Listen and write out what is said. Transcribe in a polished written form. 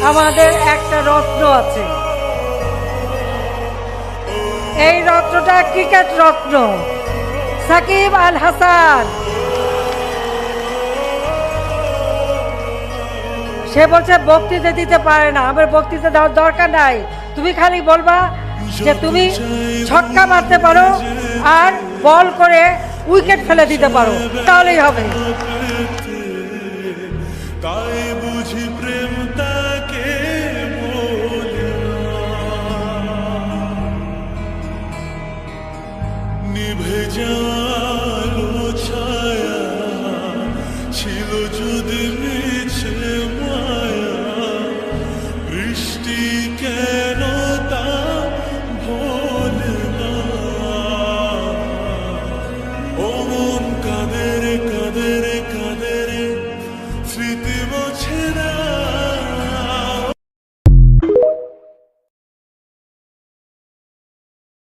আমাদের একটা রত্ন আছে, এই রত্নটা ক্রিকেট রত্ন সাকিব আল হাসান। সে বলছে বক্তৃতা দিতে পারে না, আমার বক্তৃতা দেওয়ার দরকার নাই, তুমি খালি বলবা যে তুমি ছক্কা মারতে পারো আর বল করে উইকেট ফেলে দিতে পারো, তাহলেই হবে।